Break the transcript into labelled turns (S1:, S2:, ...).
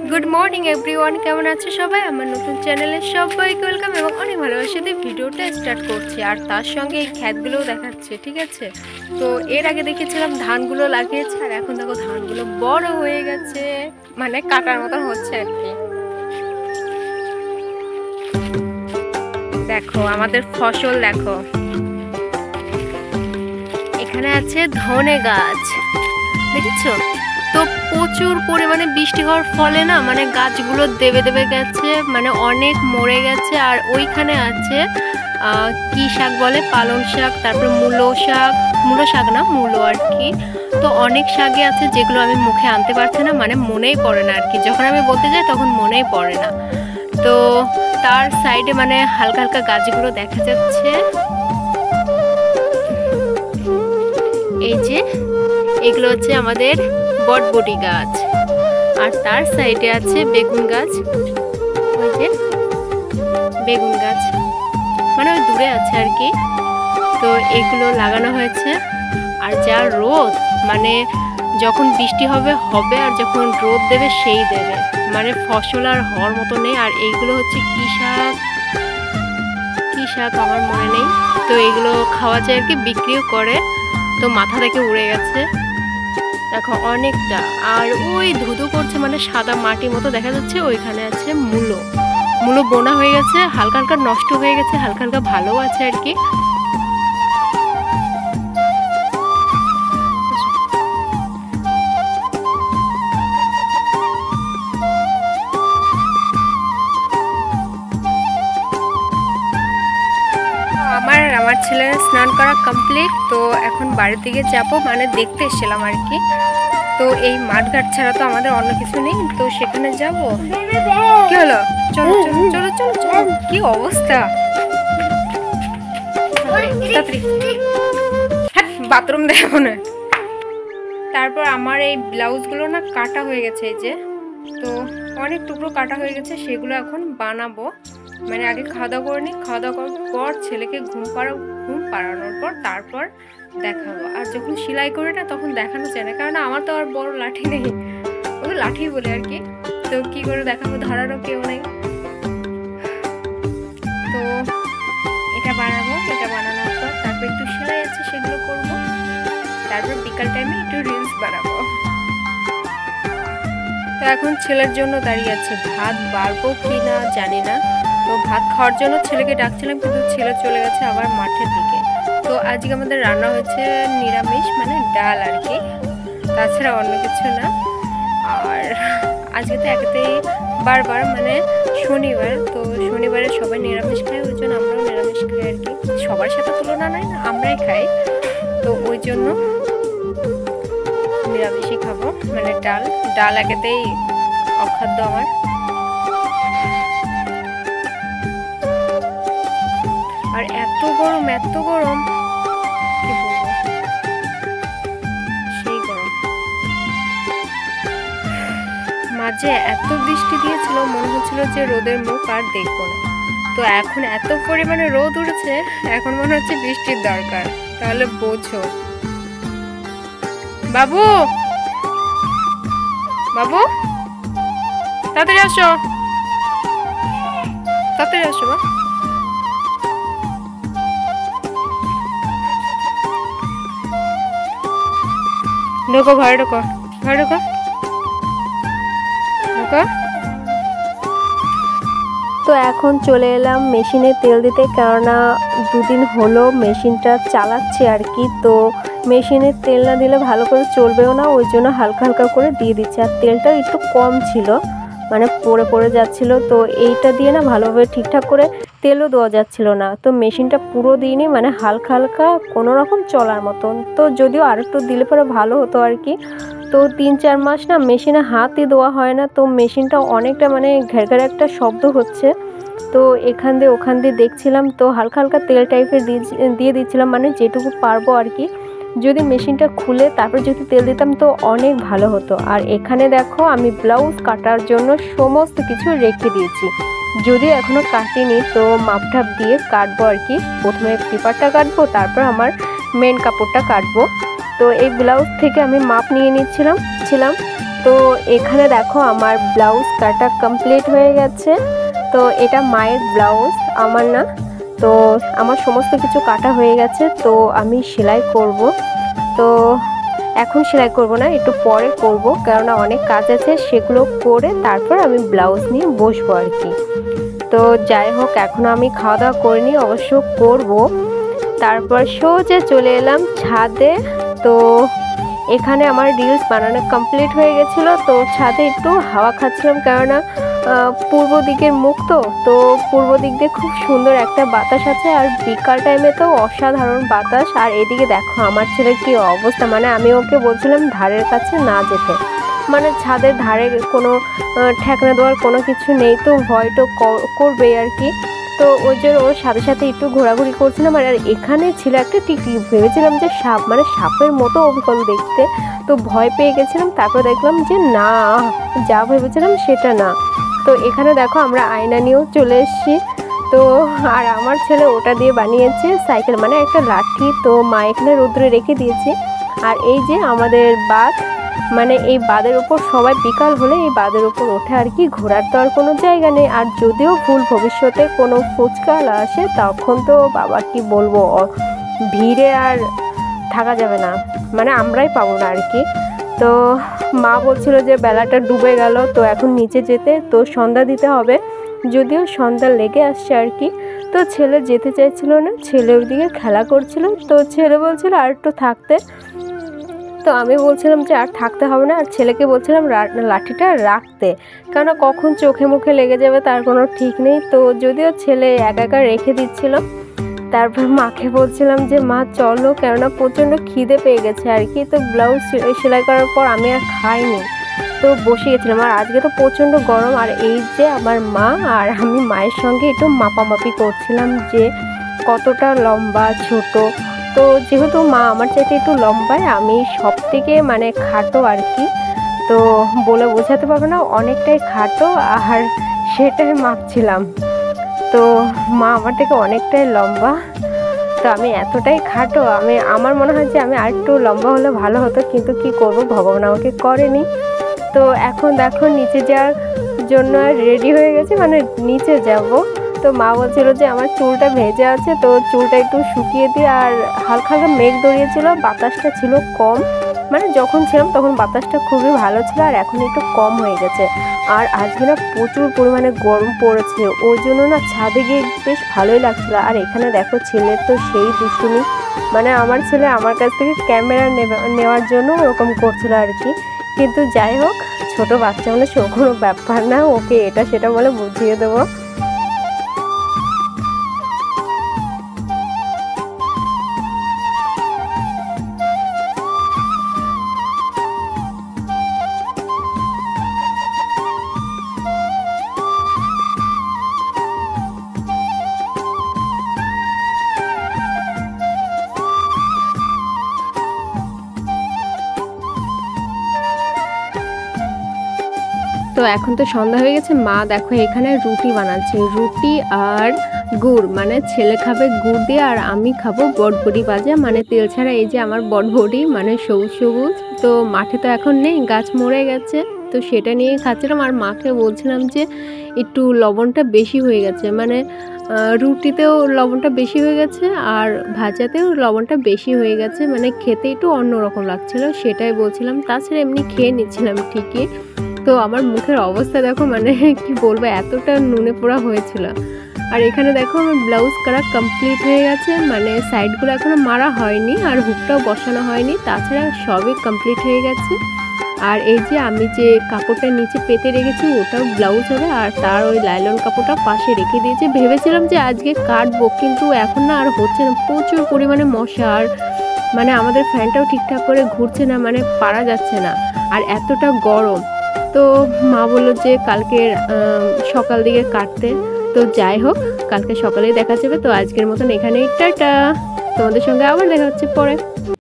S1: Good morning everyone केमन आछो सबाई आमार नतून चैनेले सबाइके वेलकाम एबं अनेक भालोबासा दिये भिडियोटा स्टार्ट करछि आर तार संगे एई खेतगुलो देखाচ্ছি ठीक आछे। तो एर आगे देखेছিলাম धानगुलो লাগিয়েছে আর এখন দেখো धानगुलो बड़ হয়ে গেছে মানে কাটার মতন হচ্ছে আর কি। দেখো আমাদের ফসল দেখো এখানে আছে ধনে গাছ দেখেছো। तो प्रचुर परिमाणे बृष्टि हওয়ার ফলে না মানে গাছগুলো দেবে দেবে গেছে মানে অনেক মরে গেছে। আর ওইখানে আছে কি শাক বলে পালং শাক, তারপর মূলো শাক না মূলো আর কি। তো অনেক শাকই আছে যেগুলো আমি মুখে আনতে পারছি না মানে মনেই পড়ে না আর কি, যখন আমি বলতে যাই তখন মনেই পড়ে না। তো তার সাইডে মানে হালকা হালকা গাছগুলো দেখা যাচ্ছে, এই যে এগুলো হচ্ছে আমাদের বটবটি গাছ। আর তার সাইডে আছে বেগুন গাছ, ওই যে বেগুন গাছ মানে ওই দূরে আছে আর কি। তো এগুলো লাগানো হয়েছে। আর যা রোদ মানে যখন বৃষ্টি হবে আর যখন রোদ দেবে সেই দেবে, মানে ফসল আর হওয়ার মতো নেই। আর এইগুলো হচ্ছে কি শাক আমার মনে নেই। তো এগুলো খাওয়া যায় আর কি, বিক্রিও করে। তো মাথা থেকে উড়ে গেছে দেখো অনেকটা। আর ওই ধুধু করছে মানে সাদা মাটি মতো দেখা যাচ্ছে, ওইখানে আছে মূলো বোনা হয়ে গেছে, হালকা হালকা নষ্ট হয়ে গেছে, হালকা হালকা ভালো আছে আর কি। আমার ছেলের স্নান করা কমপ্লিট। তো এখন বাড়ির দিকে যাবো মানে দেখতে এসেছিলাম আর কি। তো এই মাঠঘাট ছাড়া তো আমাদের অন্য কিছু নেই, তো সেখানে যাব। কি হলো চলো চলো চলো চলো চলো, কি অবস্থা বাথরুম দেখো না। তারপর আমার এই ব্লাউজগুলো না কাটা হয়ে গেছে, এই যে তো অনেক টুকরো কাটা হয়ে গেছে, সেগুলো এখন বানাবো। মানে আগে খাওয়া দাওয়া করে নিই, খাওয়া দাওয়া করার পর ছেলেকে ঘুম পাড়ানোর পর তারপর দেখাবো। আর যখন সেলাই করে না তখন দেখানো যায় না, কারণ আমার তো আর বড় লাঠি নেই, ওকে লাঠি বলে আর কি। তো কি করে দেখাবো, ধরারও কেউ নেই। তো এটা বানাবো, এটা বানানোর পর তারপর একটু সেলাই আছে সেগুলো করব, তারপর বিকাল টাইমে একটু রিলস বানাবো। তো এখন ছেলের জন্য দাঁড়িয়ে আছে, ভাত বাড়বো কি না জানি না। তো ভাত খাওয়ার জন্য ছেলেকে ডাকছিলাম, কিন্তু ছেলে চলে গেছে আবার মাঠের দিকে। তো আজকে আমাদের রান্না হয়েছে নিরামিষ মানে ডাল আর কি, তাছাড়া অন্য কিছু না। আর আজকে তো একেতেই বারবার মানে শনিবার, তো শনিবারে সবাই নিরামিষ খায়, ওই জন্য আমরাও নিরামিষ খাই আর কি। সবার সাথে তুলনা নয় না, আমরাই খাই। তো ওই জন্য নিরামিষই খাবো, মানে ডাল একেতেই অখাদ্য আমার। আর এত গরম কি বলবো, সেই গরম। মাঝে এত বৃষ্টি দিয়েছিল মনে হচ্ছিল যে রোদের মুখ আর দেখবো না। তো এখন এত পরিমাণে রোদ উঠেছে, এখন মনে হচ্ছে বৃষ্টির দরকার। তাহলে বোঝো। বাবু তাড়াতাড়ি আসো বা। ঢোকো ঘরে, ঢোকো। তো এখন চলে এলাম মেশিনে তেল দিতে, কেননা দুদিন হলো মেশিনটা চালাচ্ছি আর কি। তো মেশিনে তেল না দিলে ভালো করে চলবেও না, ওই জন্য হালকা হালকা করে দিয়ে দিচ্ছি। আর তেলটা একটু কম ছিল মানে পড়ে যাচ্ছিল, তো এইটা দিয়ে না ভালোভাবে ঠিকঠাক করে তেলও দেওয়া যাচ্ছিল না। তো মেশিনটা পুরো দিইনি, মানে হালকা হালকা কোনো রকম চলার মতন। তো যদিও আর একটু দিলে পরে ভালো হতো আর কি। তো 3-4 মাস না মেশিনে হাতই দেওয়া হয় না, তো মেশিনটা অনেকটা মানে ঘের একটা শব্দ হচ্ছে। তো এখান দিয়ে ওখান দিয়ে দেখছিলাম, তো হালকা হালকা তেল টাইপের দিয়ে দিচ্ছিলাম, মানে যেটুকু পারবো আর কি। যদি মেশিনটা খুলে তারপর যদি তেল দিতাম তো অনেক ভালো হতো। আর এখানে দেখো আমি ব্লাউজ কাটার জন্য সমস্ত কিছু রেখে দিয়েছি, যদিও এখনও কাটিনি। তো মাপটাপ দিয়ে কাটবো আর কি। প্রথমে পেপারটা কাটবো, তারপর আমার মেন কাপড়টা কাটবো। তো এই ব্লাউজ থেকে আমি মাপ নিয়ে নিচ্ছিলাম। তো এখানে দেখো আমার ব্লাউজ কাটা কমপ্লিট হয়ে গেছে। তো এটা মায়ের ব্লাউজ, আমার না। তো আমার সমস্ত কিছু কাটা হয়ে গেছে। তো আমি সেলাই করব। তো এখন সেলাই করব না, একটু পরে করব, কেননা অনেক কাজ আছে, সেগুলো করে তারপর আমি ব্লাউজ নিয়ে বসবো আর কি। তো যাই হোক, এখনও আমি খাওয়া দাওয়া করিনি, অবশ্য করব। তারপর সোজা চলে এলাম ছাদে। তো এখানে আমার রিলস বানানো কমপ্লিট হয়ে গেছিলো। তো ছাদে একটু হাওয়া খাচ্ছিলাম, কেননা পূর্ব দিকের মুখ, তো পূর্ব দিক দিয়ে খুব সুন্দর একটা বাতাস আছে, আর বিকাল টাইমে তো অসাধারণ বাতাস। আর এদিকে দেখো আমার ছেলের কি অবস্থা, মানে আমি ওকে বলছিলাম ধারের কাছে না যেতে, মানে ছাদের ধারে কোনো ঠেকনা দেওয়ার কোনো কিছু নেই, তো ভয় তো করবেই আর কি। তো ওই জন্য ওর সাথে সাথে একটু ঘোরাঘুরি করছিলাম। আর এখানে ছিল একটা টিকটিকি, ভেবেছিলাম যে সাপ, মানে সাপের মতো অবিকল দেখতে, তো ভয় পেয়ে গেছিলাম। তারপর দেখলাম যে না, যা ভেবেছিলাম সেটা না। তো এখানে দেখো আমরা আয়না নিয়েও চলে এসেছি। তো আর আমার ছেলে ওটা দিয়ে বানিয়েছে সাইকেল, মানে একটা লাঠি। তো মা এখানে রোদ্রে রেখে দিয়েছে। আর এই যে আমাদের বাঁধ, মানে এই বাঁধের ওপর সবাই বিকাল হলে এই বাঁধের ওপর ওঠে আর কি, ঘোরার তো আর কোনো জায়গা নেই। আর যদিও ভুল ভবিষ্যতে কোনো ফুচকাওয়ালা আসে, তখন তো বাবা কি বলবো, ভিড়ে আর থাকা যাবে না, মানে আমরাই পাবো না আর কি। তো মা বলছিল যে বেলাটা ডুবে গেল, তো এখন নিচে যেতে, তো সন্ধ্যা দিতে হবে, যদিও সন্ধ্যা লেগে আসছে আর কি। তো ছেলে যেতে চাইছিল না, ছেলে ওইদিকে খেলা করছিল। তো ছেলে বলছিল আর একটু থাকতে, তো আমি বলছিলাম যে আর থাকতে হবে না, আর ছেলেকে বলছিলাম লাঠিটা রাখতে, কেন কখন চোখে মুখে লেগে যাবে তার কোনো ঠিক নেই। তো যদিও ছেলে একা একা রেখে দিচ্ছিল। তারপর মাকে বলছিলাম যে মা চলো, কেননা প্রচণ্ড খিদে পেয়ে গেছে আর কি। তো ব্লাউজ সেলাই করার পর আমি আর খাইনি, তো বসে গেছিলাম। আর আজকে তো প্রচণ্ড গরম। আর এই যে আমার মা আর আমি মায়ের সঙ্গে একটু মাপামাপি করছিলাম যে কতটা লম্বা ছোট। তো যেহেতু মা আমার চাইতে একটু লম্বায়, আমি সব থেকে মানে খাটো আর কি, তো বলে বোঝাতে পারবো না, অনেকটাই খাটো। আর সেটাই মাপছিলাম। তো মা আমার থেকে অনেকটাই লম্বা, তো আমি এতটাই খাটো, আমার মনে হয় যে আমি আর একটু লম্বা হলে ভালো হতো, কিন্তু কি করব, ভগবান আমাকে করেনি। তো এখন দেখো নিচে যাওয়ার জন্য রেডি হয়ে গেছে, মানে নিচে যাব। তো মা বলছিল যে আমার চুলটা ভেজে আছে, তো চুলটা একটু শুকিয়ে দিয়ে, আর হালকা হালকা মেঘ দড়িয়েছিল, বাতাসটা ছিল কম, মানে যখন ছিলাম তখন বাতাসটা খুবই ভালো ছিল, আর এখন একটু কম হয়ে গেছে। আর আজকে না প্রচুর পরিমাণে গরম পড়েছে, ওই জন্য না ছাদে গিয়ে বেশ ভালোই লাগছিলো। আর এখানে দেখো ছেলের তো সেই দুষ্টুমি, মানে আমার ছেলে আমার কাছ থেকে ক্যামেরা নেওয়ার জন্য ওরকম করছিল আর কি। কিন্তু যাই হোক, ছোট বাচ্চা মানে সে কোনো ব্যাপার না, ওকে এটা সেটা বলে বুঝিয়ে দেবো। তো এখন তো সন্ধ্যা হয়ে গেছে, মা দেখো এখানে রুটি বানাচ্ছে, রুটি আর গুড়, মানে ছেলে খাবে গুড় দিয়ে আর আমি খাবো বটবড়ি ভাজা, মানে তেল ছাড়া। এই যে আমার বটবড়ি, মানে সবুজ সবুজ। তো মাঠে তো এখন নেই, গাছ মরে গেছে, তো সেটা নিয়ে খাচ্ছিলাম। আর মাকে বলছিলাম যে একটু লবণটা বেশি হয়ে গেছে, মানে রুটিতেও লবণটা বেশি হয়ে গেছে আর ভাজাতেও লবণটা বেশি হয়ে গেছে, মানে খেতে একটু অন্যরকম লাগছিলো, সেটাই বলছিলাম। তাছাড়া এমনি খেয়ে নিচ্ছিলাম ঠিকই। তো আমার মুখের অবস্থা দেখো, মানে কি বলবো, এতটা নুনে পোড়া হয়েছিল। আর এখানে দেখো আমার ব্লাউজ করা কমপ্লিট হয়ে গেছে, মানে সাইডগুলো এখনো মারা হয়নি আর হুকটাও বসানো হয়নি, তাছাড়া সবই কমপ্লিট হয়ে গেছে। আর এই যে আমি যে কাপড়টা নিচে পেতে রেখেছি ওটাও ব্লাউজ হবে, আর তার ওই লাইলন কাপড়টা পাশে রেখে দিয়েছে। ভেবেছিলাম যে আজকে কাটবো, কিন্তু এখন না আর হচ্ছে না, প্রচুর পরিমাণে মশা, আর মানে আমাদের ফ্যানটাও ঠিকঠাক করে ঘুরছে না, মানে পারা যাচ্ছে না, আর এতটা গরম। তো মা বললো যে কালকে সকাল দিকে কাটতে। তো যাই হোক, কালকে সকালেই দেখা যাবে। তো আজকের মতন এখানেই টাটা, তোমাদের সঙ্গে আবার দেখা হচ্ছে পরে।